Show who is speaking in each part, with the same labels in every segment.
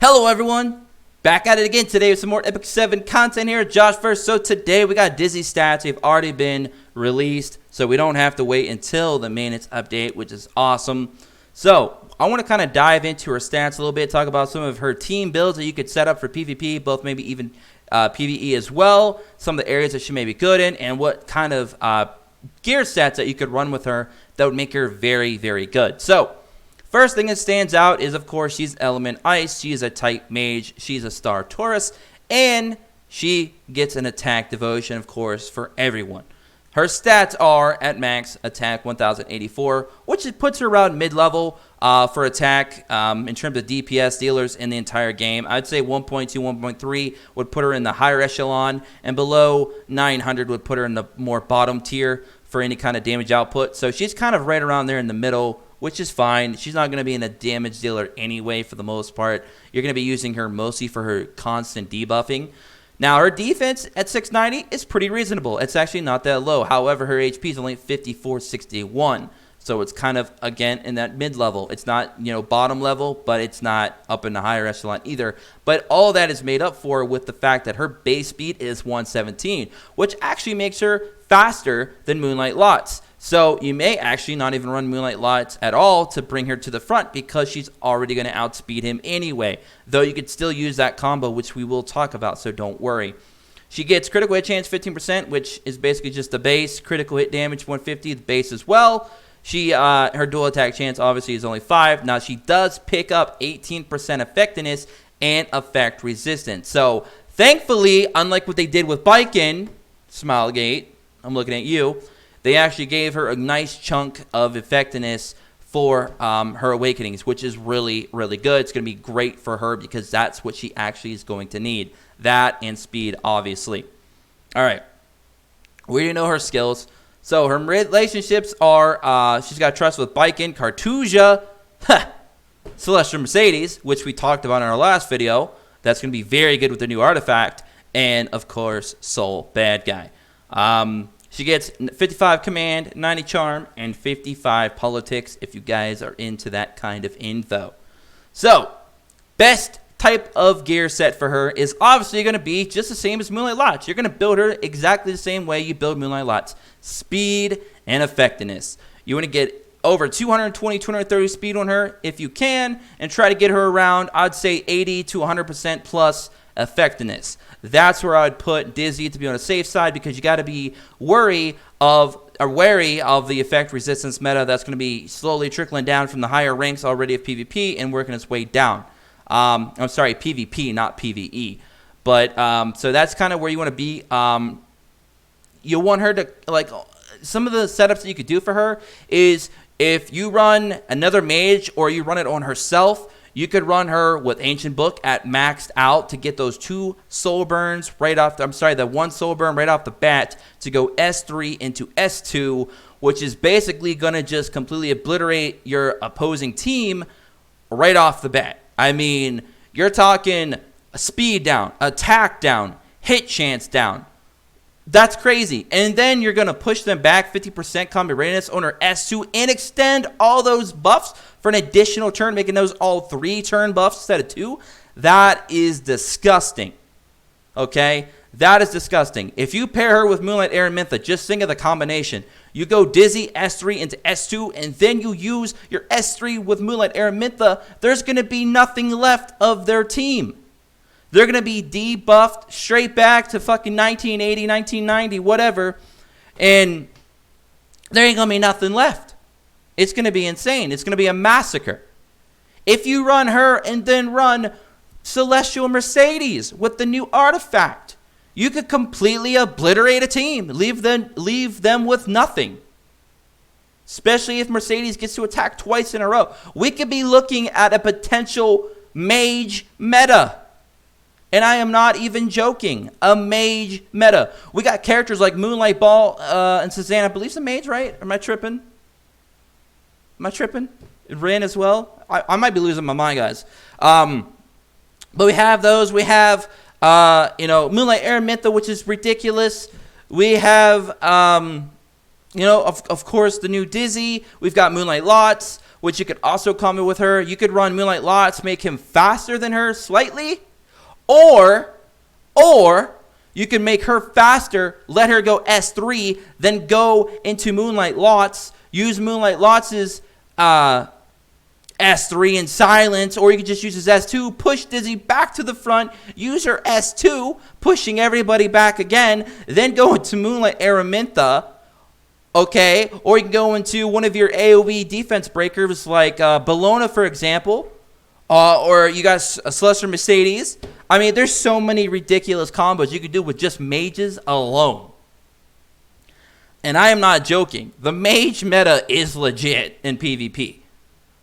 Speaker 1: Hello everyone, back at it again today with some more Epic 7 content here. Josh first. So today we got Dizzy stats. They've already been released, so we don't have to wait until the maintenance update, which is awesome. So I want to kind of dive into her stats a little bit, talk about some of her team builds that you could set up for PvP, both maybe even PvE as well, some of the areas that she may be good in, and what kind of gear sets that you could run with her that would make her very, very good. So first thing that stands out is, of course, she's element ice. She is a type mage. She's a star Taurus. And she gets an attack devotion, of course, for everyone. Her stats are at max attack 1084, which puts her around mid-level for attack in terms of DPS dealers in the entire game. I'd say 1.2, 1.3 would put her in the higher echelon, and below 900 would put her in the more bottom tier for any kind of damage output. So she's kind of right around there in the middle, which is fine. She's not going to be in a damage dealer anyway for the most part. You're going to be using her mostly for her constant debuffing. Now, her defense at 690 is pretty reasonable. It's actually not that low. However, her HP is only 5461. So it's kind of, again, in that mid-level. It's not, bottom level, but it's not up in the higher echelon either. But all that is made up for with the fact that her base speed is 117, which actually makes her faster than Moonlight Lots. So you may actually not even run Moonlight Lots at all to bring her to the front because she's already going to outspeed him anyway. Though you could still use that combo, which we will talk about, so don't worry. She gets critical hit chance 15%, which is basically just the base. Critical hit damage 150, the base as well. Her dual attack chance obviously is only 5. Now she does pick up 18% effectiveness and effect resistance. So thankfully, unlike what they did with Biken, Smilegate, I'm looking at you, they actually gave her a nice chunk of effectiveness for her awakenings, which is really, really good. It's going to be great for her because that's what she actually is going to need. That and speed, obviously. All right. We already know her skills. So her relationships are, she's got trust with Biken, Cartusia, Celestial Mercedes, which we talked about in our last video. That's going to be very good with the new artifact. And, of course, Soul Bad Guy. She gets 55 command, 90 charm, and 55 politics if you guys are into that kind of info. So, best type of gear set for her is obviously going to be just the same as Moonlight Lots. You're going to build her exactly the same way you build Moonlight Lots. Speed and effectiveness. You want to get over 220, 230 speed on her if you can, and try to get her around, I'd say 80 to 100% plus effectiveness. That's where I would put Dizzy to be on the safe side because you got to be wary of the effect resistance meta that's going to be slowly trickling down from the higher ranks already of PvP and working its way down. I'm sorry, PvP, not PvE. But so that's kind of where you want to be. You want her to, like, some of the setups that you could do for her is if you run another mage or you run it on herself, you could run her with Ancient Book at maxed out to get those 2 soul burns right off the one soul burn right off the bat to go S3 into S2, which is basically going to just completely obliterate your opposing team right off the bat. I mean, you're talking speed down, attack down, hit chance down. That's crazy. And then you're going to push them back 50% combat readiness on her S2 and extend all those buffs for an additional turn, making those all 3 turn buffs instead of 2. That is disgusting. Okay? That is disgusting. If you pair her with Moonlight Araminta, just think of the combination. You go Dizzy S3 into S2, and then you use your S3 with Moonlight Araminta, there's going to be nothing left of their team. They're going to be debuffed straight back to fucking 1980, 1990, whatever. And there ain't going to be nothing left. It's going to be insane. It's going to be a massacre. If you run her and then run Celestial Mercedes with the new artifact, you could completely obliterate a team. Leave them with nothing. Especially if Mercedes gets to attack twice in a row. We could be looking at a potential mage meta. And I am not even joking. A mage meta. We got characters like Moonlight Ball and Suzanne. I believe it's a mage, right? Am I tripping? Rin as well? I might be losing my mind, guys. But we have those. We have, Moonlight Araminta, which is ridiculous. We have Of course, the new Dizzy. We've got Moonlight Lots, which you could also combo with her. You could run Moonlight Lots, make him faster than her slightly. Or you can make her faster, let her go S3, then go into Moonlight Lots, use Moonlight Lots' S3 in silence, or you can just use his S2, push Dizzy back to the front, use her S2, pushing everybody back again, then go into Moonlight Araminta, okay? Or you can go into one of your AoE defense breakers like Bellona, for example, or you got a Celestial Mercedes. I mean, there's so many ridiculous combos you could do with just mages alone. And I am not joking. The mage meta is legit in PvP.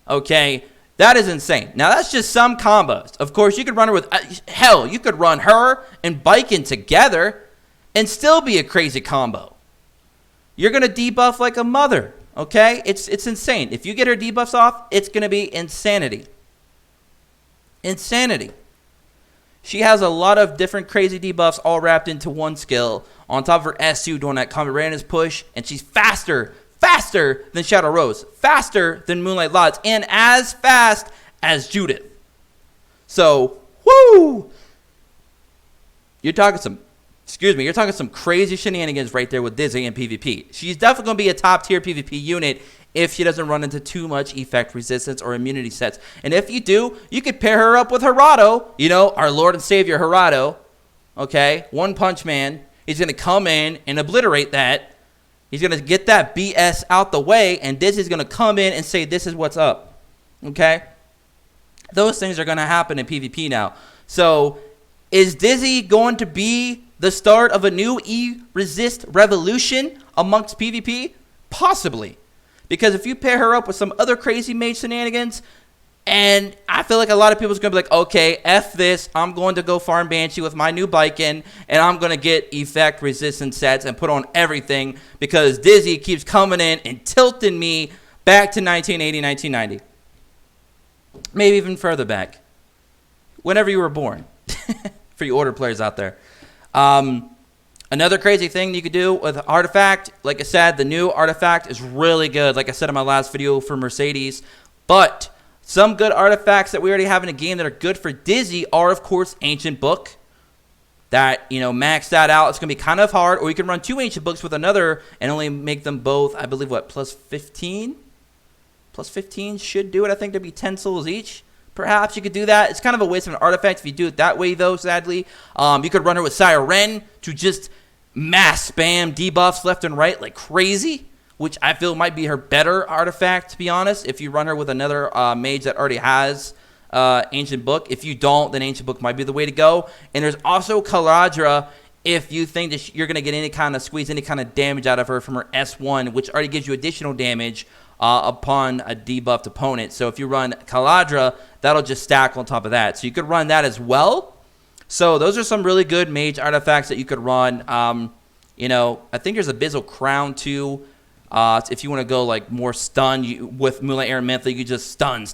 Speaker 1: Okay? That is insane. Now, that's just some combos. Of course, you could run her with... hell, you could run her and Biken together and still be a crazy combo. You're going to debuff like a mother. Okay? It's insane. If you get her debuffs off, it's going to be insanity. Insanity. She has a lot of different crazy debuffs all wrapped into one skill. On top of her S2 doing that combat readiness push. And she's faster than Shadow Rose. Faster than Moonlight Lots. And as fast as Judith. So, woo! You're talking some crazy shenanigans right there with Dizzy in PvP. She's definitely going to be a top tier PvP unit if she doesn't run into too much effect resistance or immunity sets. And if you do, you could pair her up with Gerardo. Our Lord and Savior Gerardo. Okay? One Punch Man. He's going to come in and obliterate that. He's going to get that BS out the way. And Dizzy's going to come in and say, this is what's up. Okay? Those things are going to happen in PvP now. So, is Dizzy going to be the start of a new E-Resist revolution amongst PvP? Possibly. Because if you pair her up with some other crazy mage shenanigans, and I feel like a lot of people's going to be like, okay, F this, I'm going to go farm Banshee with my new Biken, and I'm going to get effect resistance sets and put on everything because Dizzy keeps coming in and tilting me back to 1980, 1990. Maybe even further back. Whenever you were born. For you order players out there. Another crazy thing you could do with Artifact, like I said, the new Artifact is really good, like I said in my last video for Mercedes. But some good artifacts that we already have in a game that are good for Dizzy are, of course, Ancient Book. That, max that out. It's going to be kind of hard. Or you can run 2 Ancient Books with another and only make them both, I believe, plus 15? Plus 15 should do it. I think there'd be 10 souls each. Perhaps you could do that. It's kind of a waste of an artifact if you do it that way, though, sadly. You could run her with Sire Ren to just mass spam debuffs left and right like crazy, which I feel might be her better artifact, to be honest, if you run her with another mage that already has Ancient Book. If you don't, then Ancient Book might be the way to go. And there's also Caladra if you think that you're going to get squeeze any kind of damage out of her from her S1, which already gives you additional damage upon a debuffed opponent. So if you run Caladra, that'll just stack on top of that. So you could run that as well. So those are some really good mage artifacts that you could run. I think there's Abyssal Crown too. If you want to go like more stun with Moonlight Araminta, you just stun.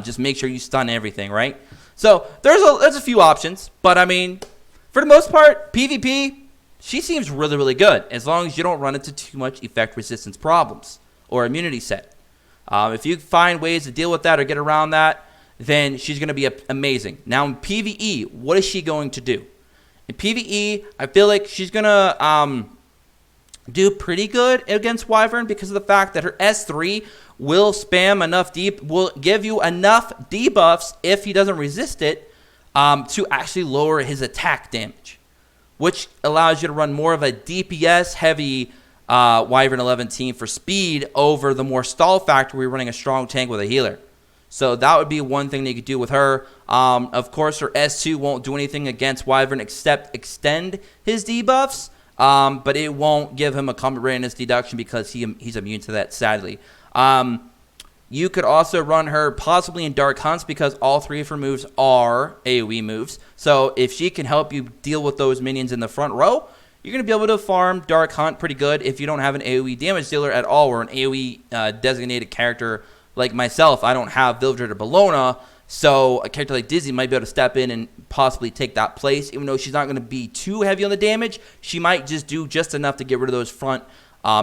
Speaker 1: Just make sure you stun everything, right? So there's a few options, but I mean, for the most part, PvP, she seems really, really good as long as you don't run into too much effect resistance problems or immunity set. If you find ways to deal with that or get around that, then she's going to be amazing. Now in PvE, what is she going to do? In PvE, I feel like she's going to do pretty good against Wyvern because of the fact that her S3 will spam enough will give you enough debuffs if he doesn't resist it to actually lower his attack damage, which allows you to run more of a DPS heavy Wyvern 11 team for speed over the more stall factor where you're running a strong tank with a healer. So that would be one thing that you could do with her. Of course, her S2 won't do anything against Wyvern except extend his debuffs, but it won't give him a combat readiness deduction because he's immune to that, sadly. You could also run her possibly in Dark Hunts because all 3 of her moves are AoE moves. So if she can help you deal with those minions in the front row, you're going to be able to farm Dark Hunt pretty good if you don't have an AoE damage dealer at all or an AoE designated character like myself. I don't have Villager or Bellona, so a character like Dizzy might be able to step in and possibly take that place. Even though she's not going to be too heavy on the damage, she might just do just enough to get rid of those front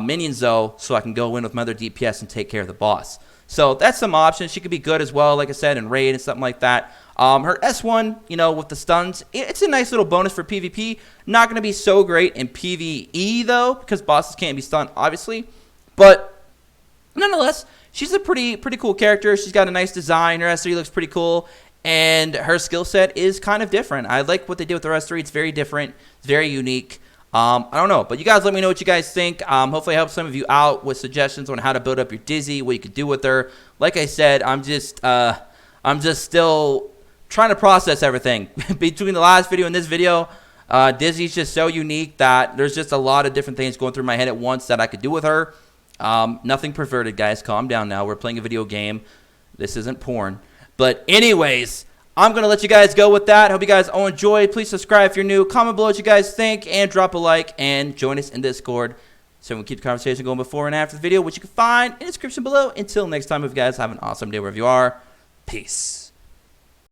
Speaker 1: minions, though, so I can go in with my other DPS and take care of the boss. So that's some options. She could be good as well, like I said, in raid and something like that. Her S1, you know, with the stuns, it's a nice little bonus for PvP. Not going to be so great in PvE, though, because bosses can't be stunned, obviously. But nonetheless, she's a pretty cool character. She's got a nice design. Her S3 looks pretty cool. And her skill set is kind of different. I like what they did with her S3. It's very different. It's very unique. I don't know, but you guys let me know what you guys think. Hopefully I help some of you out with suggestions on how to build up your Dizzy, what you could do with her. Like I said, I'm just still trying to process everything. Between the last video and this video, Dizzy's just so unique that there's just a lot of different things going through my head at once that I could do with her. Nothing perverted, guys. Calm down now. We're playing a video game. This isn't porn. But anyways, I'm going to let you guys go with that. Hope you guys all enjoyed. Please subscribe if you're new. Comment below what you guys think. And drop a like. And join us in Discord so we can keep the conversation going before and after the video, which you can find in the description below. Until next time, if you guys have an awesome day wherever you are. Peace.